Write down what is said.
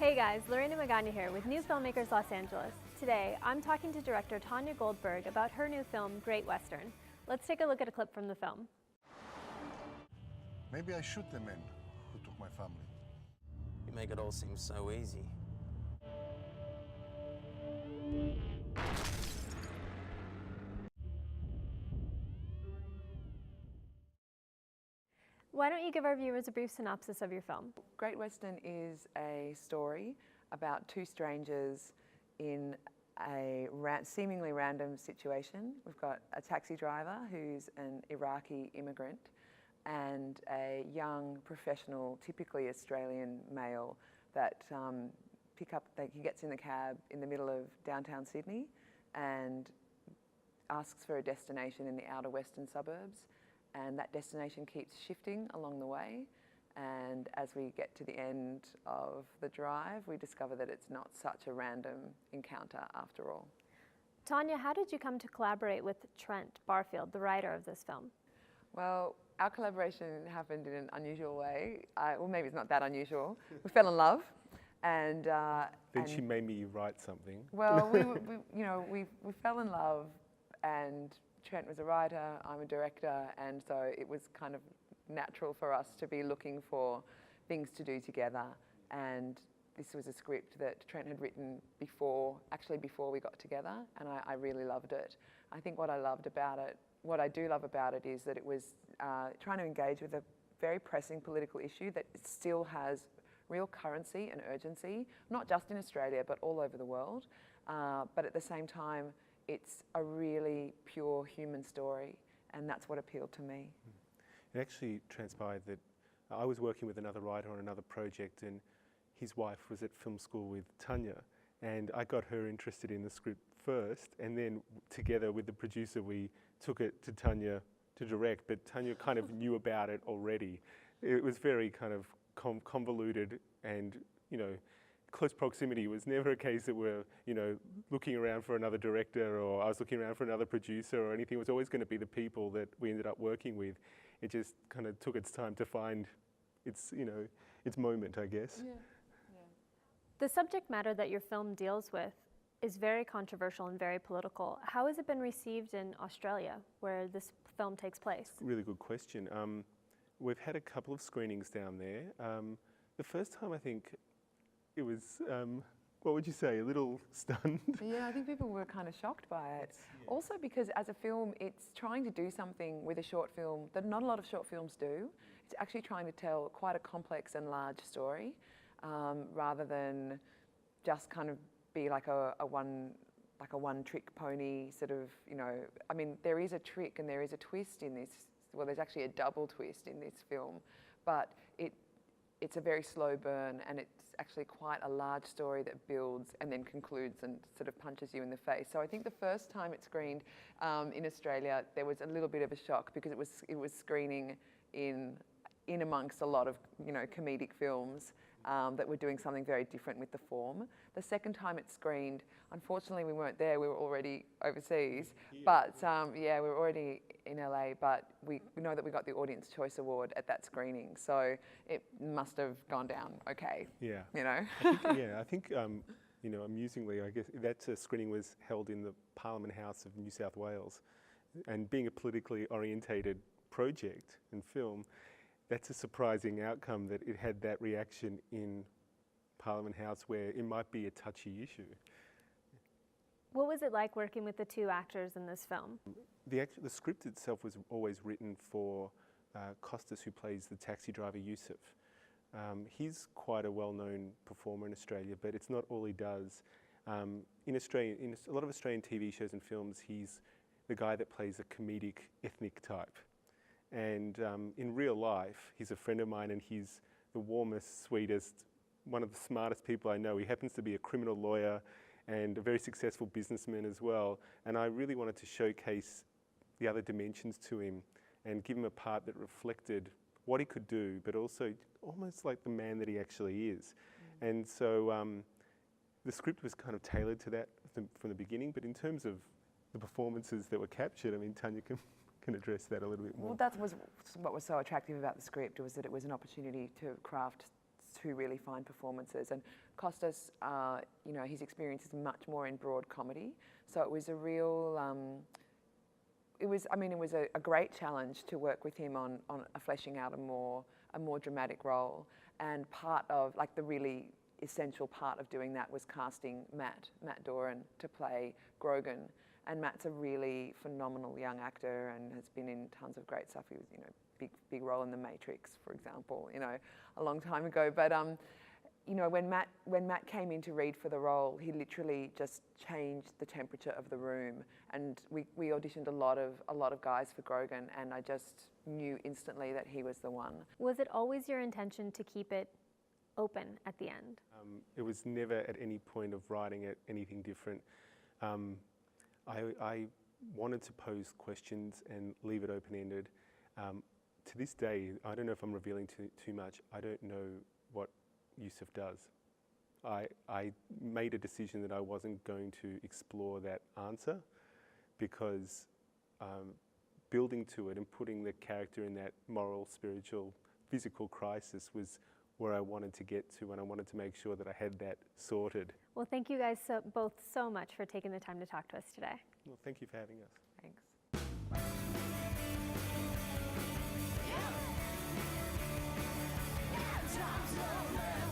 Hey guys, Lorena Magana here with NewFilmmakers Los Angeles. Today, I'm talking to director Tanya Goldberg about her new film, Great Western. Let's take a look at a clip from the film. Maybe I shoot the men who took my family. You make it all seem so easy. Why don't you give our viewers a brief synopsis of your film? Great Western is a story about two strangers in a seemingly random situation. We've got a taxi driver who's an Iraqi immigrant and a young professional, typically Australian male that he gets in the cab in the middle of downtown Sydney and asks for a destination in the outer western suburbs. And that destination keeps shifting along the way. And as we get to the end of the drive, we discover that it's not such a random encounter after all. Tanya, how did you come to collaborate with Trent Bartfeld, the writer of this film? Well, our collaboration happened in an unusual way. Well, maybe it's not that unusual. We fell in love. And then she made me write something. Well, we fell in love, and Trent was a writer, I'm a director, and so it was kind of natural for us to be looking for things to do together. And this was a script that Trent had written before we got together, and I really loved it. I think what I do love about it is that it was trying to engage with a very pressing political issue that still has real currency and urgency, not just in Australia, but all over the world. But at the same time, it's a really pure human story, and that's what appealed to me. It actually transpired that I was working with another writer on another project, and his wife was at film school with Tanya, and I got her interested in the script first, and then together with the producer we took it to Tanya to direct, but Tanya kind of knew about it already. It was very kind of convoluted, and close proximity was never a case that we're, looking around for another director, or I was looking around for another producer or anything. It was always going to be the people that we ended up working with. It just kind of took its time to find its moment, I guess. Yeah. The subject matter that your film deals with is very controversial and very political. How has it been received in Australia, where this film takes place? Really good question. We've had a couple of screenings down there. The first time, I think, it was, what would you say, a little stunned? Yeah, I think people were kind of shocked by it. Yeah. Also because as a film, it's trying to do something with a short film that not a lot of short films do. It's actually trying to tell quite a complex and large story, rather than just kind of be like a one-trick pony sort of, I mean, there is a trick and there is a twist in this. Well, there's actually a double twist in this film, but it's a very slow burn, and it's actually quite a large story that builds and then concludes and sort of punches you in the face. So I think the first time it screened in Australia, there was a little bit of a shock because it was screening in amongst a lot of comedic films that were doing something very different with the form. The second time it screened, unfortunately we weren't there, we were already overseas, but we were already in LA, but we know that we got the Audience Choice Award at that screening, so it must have gone down okay. Yeah. I think amusingly, I guess that screening was held in the Parliament House of New South Wales, and being a politically orientated project and film, that's a surprising outcome that it had that reaction in Parliament House, where it might be a touchy issue. What was it like working with the two actors in this film? The script itself was always written for Costas, who plays the taxi driver Yusuf. He's quite a well-known performer in Australia, but it's not all he does. In a lot of Australian TV shows and films, he's the guy that plays a comedic ethnic type. And in real life, he's a friend of mine, and he's the warmest, sweetest, one of the smartest people I know. He happens to be a criminal lawyer and a very successful businessman as well. And I really wanted to showcase the other dimensions to him and give him a part that reflected what he could do, but also almost like the man that he actually is. Mm. And so the script was kind of tailored to that from the beginning, but in terms of the performances that were captured, I mean, Tanya can address that a little bit more. Well, that was what was so attractive about the script, was that it was an opportunity to craft two really fine performances. And Costas, you know, his experience is much more in broad comedy, so it was a real. It was a great challenge to work with him on fleshing out a more dramatic role. And part of, like, the really essential part of doing that was casting Matt Doran to play Grogan. And Matt's a really phenomenal young actor and has been in tons of great stuff. He was, you know, big role in The Matrix, for example, you know, a long time ago. But you know, when Matt came in to read for the role, he literally just changed the temperature of the room. And we auditioned a lot of guys for Grogan, and I just knew instantly that he was the one. Was it always your intention to keep it open at the end? It was never at any point of writing it anything different. I wanted to pose questions and leave it open-ended. To this day, I don't know if I'm revealing too much. I don't know what Yusuf does. I made a decision that I wasn't going to explore that answer because building to it and putting the character in that moral, spiritual, physical crisis was where I wanted to get to, and I wanted to make sure that I had that sorted. Well, thank you guys both so much for taking the time to talk to us today. Well, thank you for having us. Thanks. Time's over.